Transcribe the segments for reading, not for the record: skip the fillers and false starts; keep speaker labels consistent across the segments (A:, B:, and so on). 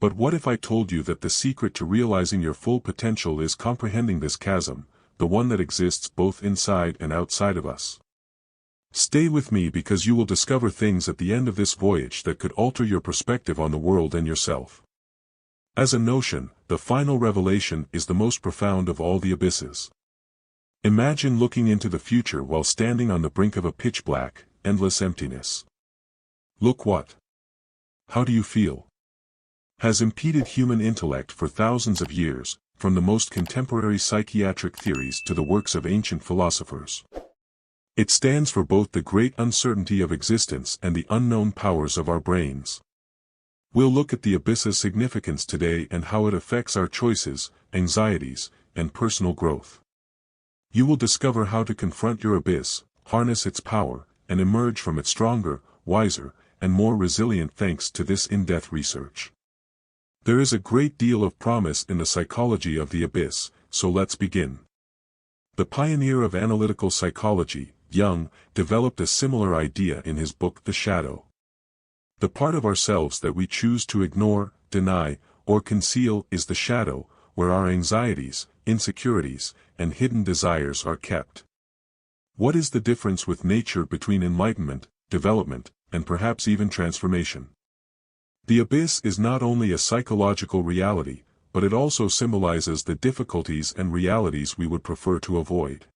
A: But what if I told you that the secret to realizing your full potential is comprehending this chasm, the one that exists both inside and outside of us? Stay with me because you will discover things at the end of this voyage that could alter your perspective on the world and yourself. As a notion, the final revelation is the most profound of all the abysses. Imagine looking into the future while standing on the brink of a pitch-black, endless emptiness. Look what? How do you feel? Has impeded human intellect for thousands of years, from the most contemporary psychiatric theories to the works of ancient philosophers. It stands for both the great uncertainty of existence and the unknown powers of our brains. We'll look at the abyss's significance today and how it affects our choices, anxieties, and personal growth. You will discover how to confront your abyss, harness its power, and emerge from it stronger, wiser, and more resilient thanks to this in-depth research. There is a great deal of promise in the psychology of the abyss, so let's begin. The pioneer of analytical psychology, Jung, developed a similar idea in his book The Shadow. The part of ourselves that we choose to ignore, deny, or conceal is the shadow, where our anxieties, insecurities, and hidden desires are kept. What is the difference with nature between enlightenment, development, and perhaps even transformation? The abyss is not only a psychological reality, but it also symbolizes the difficulties and realities we would prefer to avoid.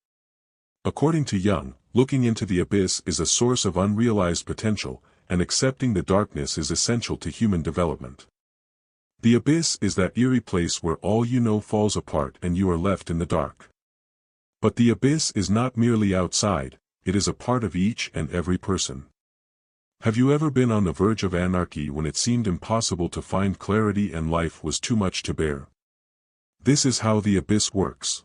A: According to Jung, looking into the abyss is a source of unrealized potential, and accepting the darkness is essential to human development. The abyss is that eerie place where all you know falls apart and you are left in the dark. But the abyss is not merely outside, it is a part of each and every person. Have you ever been on the verge of anarchy when it seemed impossible to find clarity and life was too much to bear? This is how the abyss works.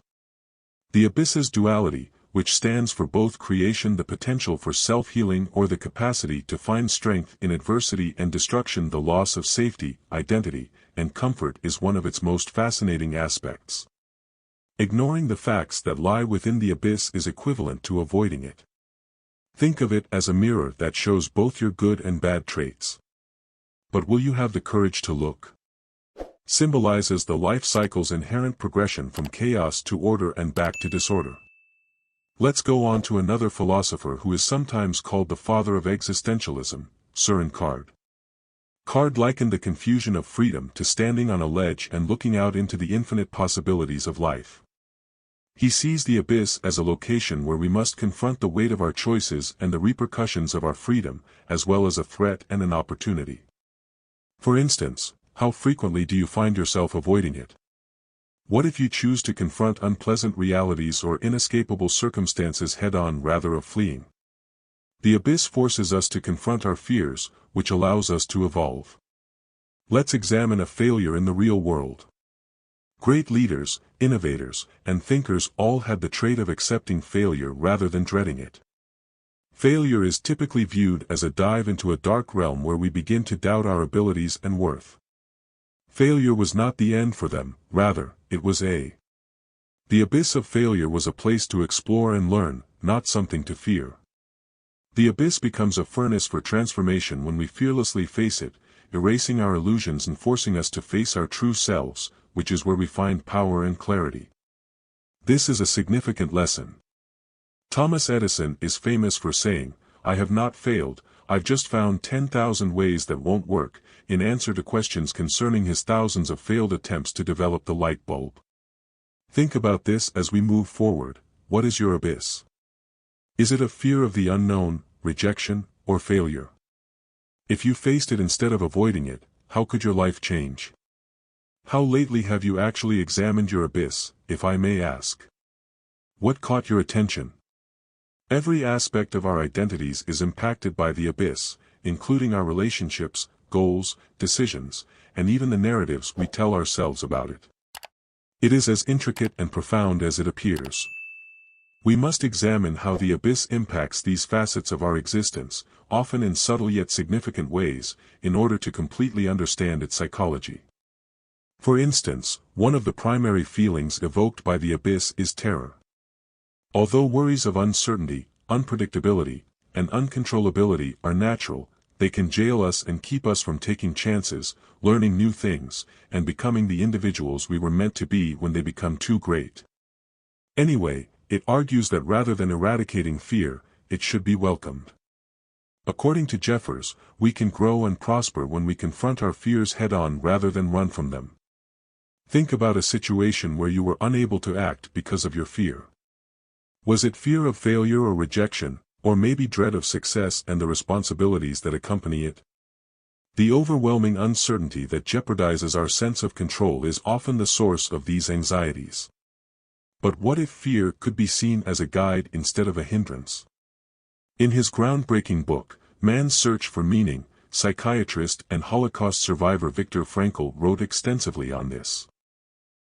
A: The abyss's duality, which stands for both creation, the potential for self-healing, or the capacity to find strength in adversity, and destruction, the loss of safety, identity, and comfort, is one of its most fascinating aspects. Ignoring the facts that lie within the abyss is equivalent to avoiding it. Think of it as a mirror that shows both your good and bad traits. But will you have the courage to look? Symbolizes the life cycle's inherent progression from chaos to order and back to disorder. Let's go on to another philosopher who is sometimes called the father of existentialism, Søren Kierkegaard. Kierkegaard likened the confusion of freedom to standing on a ledge and looking out into the infinite possibilities of life. He sees the abyss as a location where we must confront the weight of our choices and the repercussions of our freedom, as well as a threat and an opportunity. For instance, how frequently do you find yourself avoiding it? What if you choose to confront unpleasant realities or inescapable circumstances head-on rather than fleeing? The abyss forces us to confront our fears, which allows us to evolve. Let's examine a failure in the real world. Great leaders, innovators, and thinkers all had the trait of accepting failure rather than dreading it. Failure is typically viewed as a dive into a dark realm where we begin to doubt our abilities and worth. Failure was not the end for them, rather, it was the abyss of failure was a place to explore and learn, not something to fear. The abyss becomes a furnace for transformation when we fearlessly face it, erasing our illusions and forcing us to face our true selves, which is where we find power and clarity. This is a significant lesson. Thomas Edison is famous for saying, "I have not failed, I've just found 10,000 ways that won't work," in answer to questions concerning his thousands of failed attempts to develop the light bulb. Think about this as we move forward. What is your abyss? Is it a fear of the unknown, rejection, or failure? If you faced it instead of avoiding it, how could your life change? How lately have you actually examined your abyss, if I may ask? What caught your attention? Every aspect of our identities is impacted by the abyss, including our relationships, goals, decisions, and even the narratives we tell ourselves about it. It is as intricate and profound as it appears. We must examine how the abyss impacts these facets of our existence, often in subtle yet significant ways, in order to completely understand its psychology. For instance, one of the primary feelings evoked by the abyss is terror. Although worries of uncertainty, unpredictability, and uncontrollability are natural, they can jail us and keep us from taking chances, learning new things, and becoming the individuals we were meant to be when they become too great. Anyway, it argues that rather than eradicating fear, it should be welcomed. According to Jeffers, we can grow and prosper when we confront our fears head-on rather than run from them. Think about a situation where you were unable to act because of your fear. Was it fear of failure or rejection, or maybe dread of success and the responsibilities that accompany it? The overwhelming uncertainty that jeopardizes our sense of control is often the source of these anxieties. But what if fear could be seen as a guide instead of a hindrance? In his groundbreaking book, Man's Search for Meaning, psychiatrist and Holocaust survivor Viktor Frankl wrote extensively on this.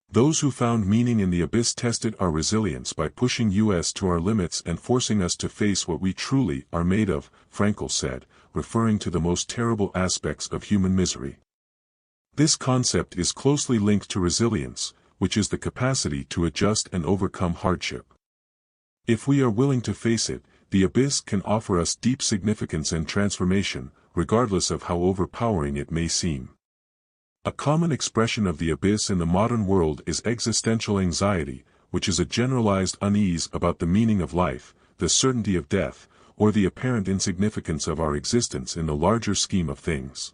A: Those who found meaning in the abyss tested our resilience by pushing us to our limits and forcing us to face what we truly are made of, Frankl said, referring to the most terrible aspects of human misery. This concept is closely linked to resilience, which is the capacity to adjust and overcome hardship. If we are willing to face it, the abyss can offer us deep significance and transformation, regardless of how overpowering it may seem. A common expression of the abyss in the modern world is existential anxiety, which is a generalized unease about the meaning of life, the certainty of death, or the apparent insignificance of our existence in the larger scheme of things.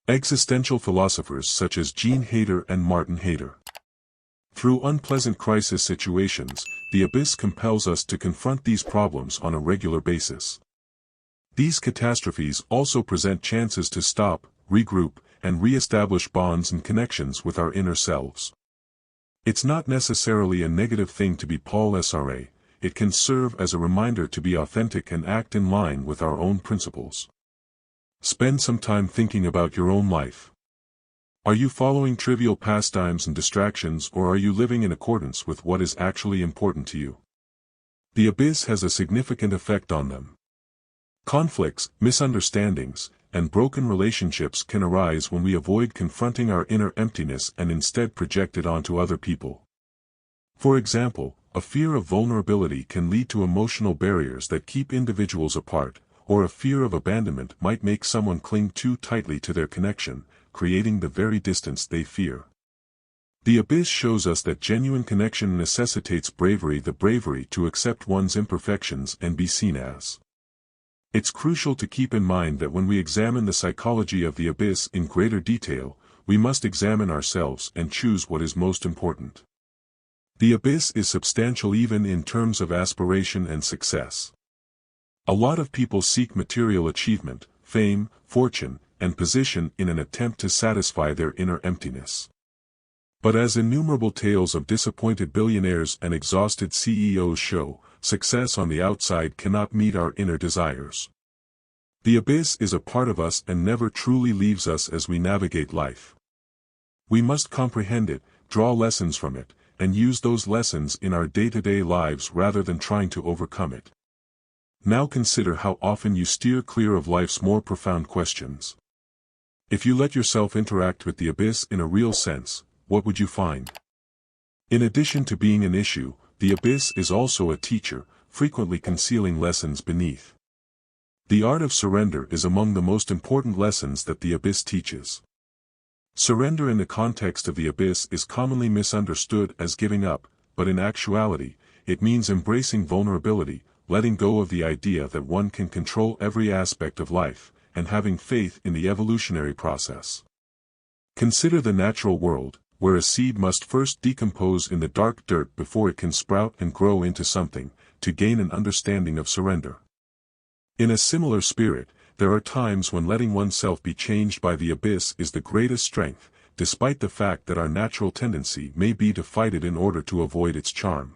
A: Existential philosophers such as Jean Hayter and Martin Hayter. Through unpleasant crisis situations, the abyss compels us to confront these problems on a regular basis. These catastrophes also present chances to stop, regroup, and re-establish bonds and connections with our inner selves. It's not necessarily a negative thing to be Paul Sartre, it can serve as a reminder to be authentic and act in line with our own principles. Spend some time thinking about your own life. Are you following trivial pastimes and distractions, or are you living in accordance with what is actually important to you? The abyss has a significant effect on them. Conflicts, misunderstandings, and broken relationships can arise when we avoid confronting our inner emptiness and instead project it onto other people. For example, a fear of vulnerability can lead to emotional barriers that keep individuals apart, or a fear of abandonment might make someone cling too tightly to their connection, creating the very distance they fear. The abyss shows us that genuine connection necessitates bravery, the bravery to accept one's imperfections and be seen as. It's crucial to keep in mind that when we examine the psychology of the abyss in greater detail, we must examine ourselves and choose what is most important. The abyss is substantial even in terms of aspiration and success. A lot of people seek material achievement, fame, fortune, and position in an attempt to satisfy their inner emptiness. But as innumerable tales of disappointed billionaires and exhausted CEOs show, success on the outside cannot meet our inner desires. The abyss is a part of us and never truly leaves us as we navigate life. We must comprehend it, draw lessons from it, and use those lessons in our day-to-day lives rather than trying to overcome it. Now consider how often you steer clear of life's more profound questions. If you let yourself interact with the abyss in a real sense, what would you find? In addition to being an issue, the abyss is also a teacher, frequently concealing lessons beneath. The art of surrender is among the most important lessons that the abyss teaches. Surrender in the context of the abyss is commonly misunderstood as giving up, but in actuality, it means embracing vulnerability, letting go of the idea that one can control every aspect of life, and having faith in the evolutionary process. Consider the natural world, where a seed must first decompose in the dark dirt before it can sprout and grow into something, to gain an understanding of surrender. In a similar spirit, there are times when letting oneself be changed by the abyss is the greatest strength, despite the fact that our natural tendency may be to fight it in order to avoid its charm.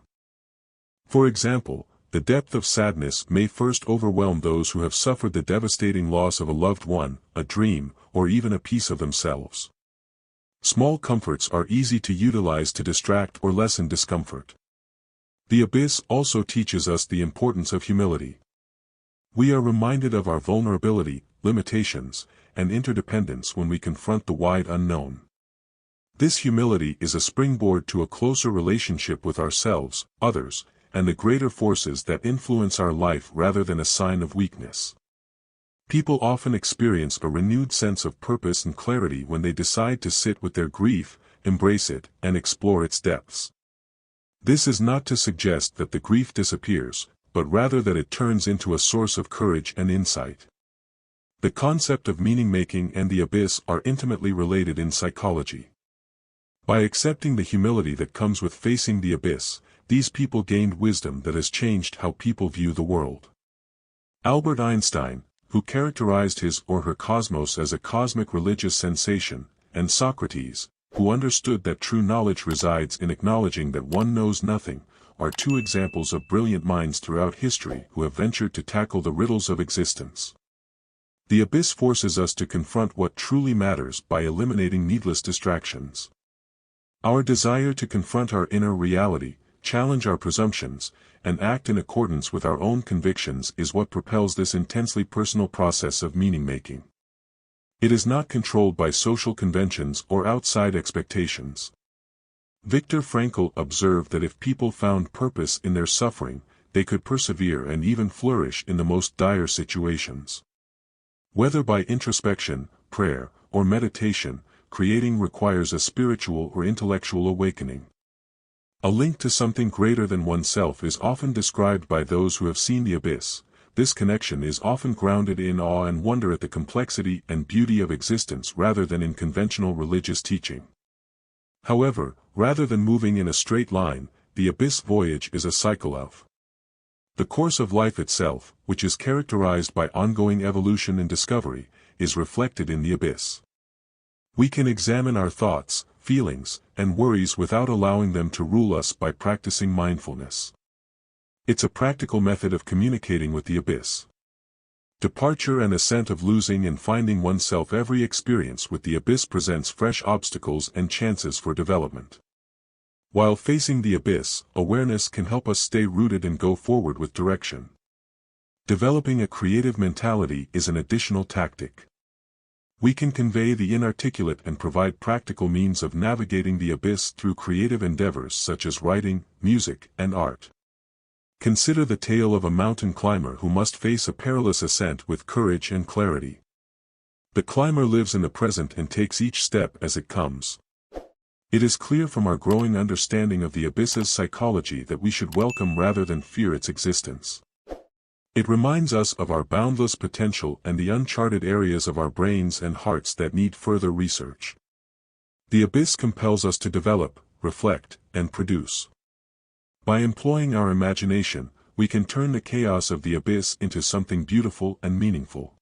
A: For example, the depth of sadness may first overwhelm those who have suffered the devastating loss of a loved one, a dream, or even a piece of themselves. Small comforts are easy to utilize to distract or lessen discomfort. The abyss also teaches us the importance of humility. We are reminded of our vulnerability, limitations, and interdependence when we confront the wide unknown. This humility is a springboard to a closer relationship with ourselves, others, and the greater forces that influence our life rather than a sign of weakness. People often experience a renewed sense of purpose and clarity when they decide to sit with their grief, embrace it, and explore its depths. This is not to suggest that the grief disappears, but rather that it turns into a source of courage and insight. The concept of meaning-making and the abyss are intimately related in psychology. By accepting the humility that comes with facing the abyss, these people gained wisdom that has changed how people view the world. Albert Einstein, who characterized his or her cosmos as a cosmic religious sensation, and Socrates, who understood that true knowledge resides in acknowledging that one knows nothing, are two examples of brilliant minds throughout history who have ventured to tackle the riddles of existence. The abyss forces us to confront what truly matters by eliminating needless distractions. Our desire to confront our inner reality, challenge our presumptions, and act in accordance with our own convictions is what propels this intensely personal process of meaning-making. It is not controlled by social conventions or outside expectations. Viktor Frankl observed that if people found purpose in their suffering, they could persevere and even flourish in the most dire situations. Whether by introspection, prayer, or meditation, creating requires a spiritual or intellectual awakening. A link to something greater than oneself is often described by those who have seen the abyss. This connection is often grounded in awe and wonder at the complexity and beauty of existence rather than in conventional religious teaching. However, rather than moving in a straight line, the abyss voyage is a cycle of the course of life itself, which is characterized by ongoing evolution and discovery, is reflected in the abyss. We can examine our thoughts, feelings, and worries without allowing them to rule us by practicing mindfulness. It's a practical method of communicating with the abyss. Departure and ascent of losing and finding oneself. Every experience with the abyss presents fresh obstacles and chances for development. While facing the abyss, awareness can help us stay rooted and go forward with direction. Developing a creative mentality is an additional tactic. We can convey the inarticulate and provide practical means of navigating the abyss through creative endeavors such as writing, music, and art. Consider the tale of a mountain climber who must face a perilous ascent with courage and clarity. The climber lives in the present and takes each step as it comes. It is clear from our growing understanding of the abyss's psychology that we should welcome rather than fear its existence. It reminds us of our boundless potential and the uncharted areas of our brains and hearts that need further research. The abyss compels us to develop, reflect, and produce. By employing our imagination, we can turn the chaos of the abyss into something beautiful and meaningful.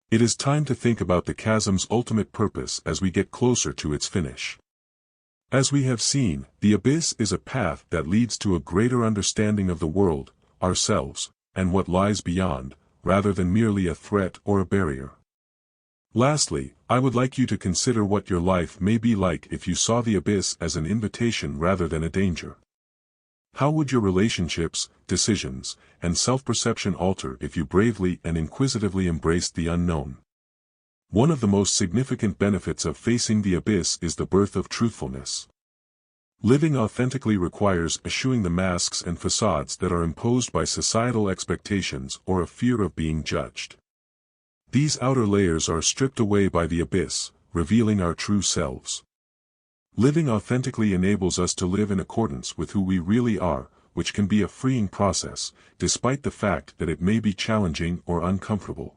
A: It is time to think about the chasm's ultimate purpose as we get closer to its finish. As we have seen, the abyss is a path that leads to a greater understanding of the world, ourselves, and what lies beyond, rather than merely a threat or a barrier. Lastly, I would like you to consider what your life may be like if you saw the abyss as an invitation rather than a danger. How would your relationships, decisions, and self-perception alter if you bravely and inquisitively embraced the unknown? One of the most significant benefits of facing the abyss is the birth of truthfulness. Living authentically requires eschewing the masks and facades that are imposed by societal expectations or a fear of being judged. These outer layers are stripped away by the abyss, revealing our true selves. Living authentically enables us to live in accordance with who we really are, which can be a freeing process, despite the fact that it may be challenging or uncomfortable.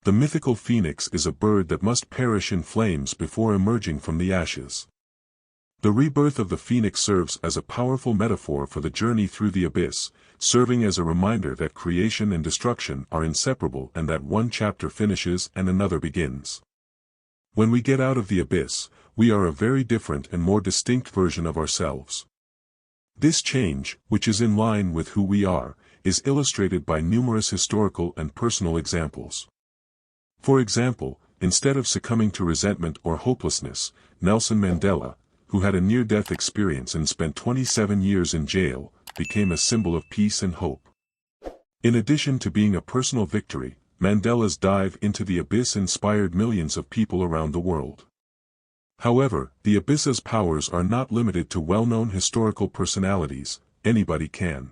A: The mythical phoenix is a bird that must perish in flames before emerging from the ashes. The rebirth of the phoenix serves as a powerful metaphor for the journey through the abyss, serving as a reminder that creation and destruction are inseparable and that one chapter finishes and another begins. When we get out of the abyss, we are a very different and more distinct version of ourselves. This change, which is in line with who we are, is illustrated by numerous historical and personal examples. For example, instead of succumbing to resentment or hopelessness, Nelson Mandela, who had a near-death experience and spent 27 years in jail, became a symbol of peace and hope. In addition to being a personal victory, Mandela's dive into the abyss inspired millions of people around the world. However, the abyss's powers are not limited to well-known historical personalities. Anybody can.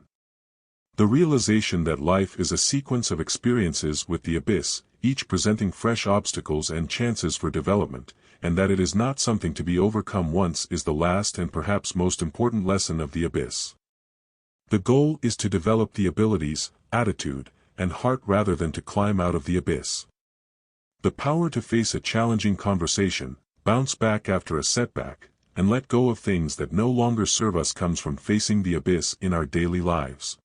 A: The realization that life is a sequence of experiences with the abyss, each presenting fresh obstacles and chances for development, and that it is not something to be overcome once is the last and perhaps most important lesson of the abyss. The goal is to develop the abilities, attitude, and heart rather than to climb out of the abyss. The power to face a challenging conversation, bounce back after a setback, and let go of things that no longer serve us comes from facing the abyss in our daily lives.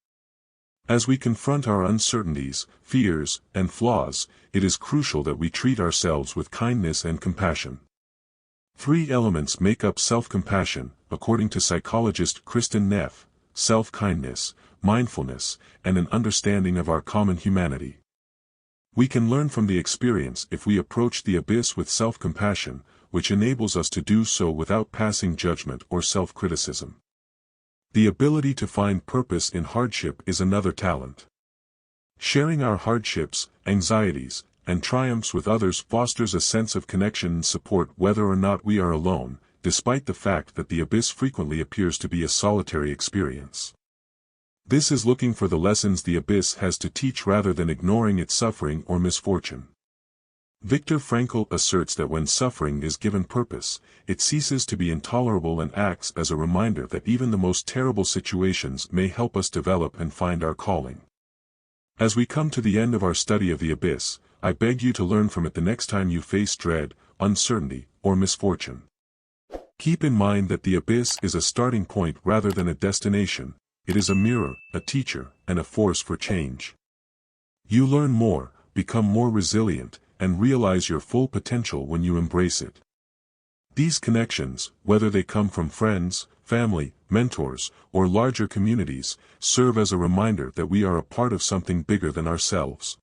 A: As we confront our uncertainties, fears, and flaws, it is crucial that we treat ourselves with kindness and compassion. 3 elements make up self-compassion, according to psychologist Kristin Neff: self-kindness, mindfulness, and an understanding of our common humanity. We can learn from the experience if we approach the abyss with self-compassion, which enables us to do so without passing judgment or self-criticism. The ability to find purpose in hardship is another talent. Sharing our hardships, anxieties, and triumphs with others fosters a sense of connection and support whether or not we are alone, despite the fact that the abyss frequently appears to be a solitary experience. This is looking for the lessons the abyss has to teach rather than ignoring its suffering or misfortune. Viktor Frankl asserts that when suffering is given purpose, it ceases to be intolerable and acts as a reminder that even the most terrible situations may help us develop and find our calling. As we come to the end of our study of the abyss, I beg you to learn from it the next time you face dread, uncertainty, or misfortune. Keep in mind that the abyss is a starting point rather than a destination. It is a mirror, a teacher, and a force for change. You learn more, become more resilient, and realize your full potential when you embrace it. These connections, whether they come from friends, family, mentors, or larger communities, serve as a reminder that we are a part of something bigger than ourselves.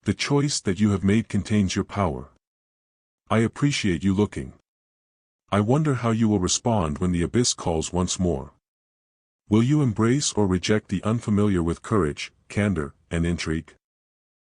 A: The choice that you have made contains your power. I appreciate you looking. I wonder how you will respond when the abyss calls once more. Will you embrace or reject the unfamiliar with courage, candor, and intrigue?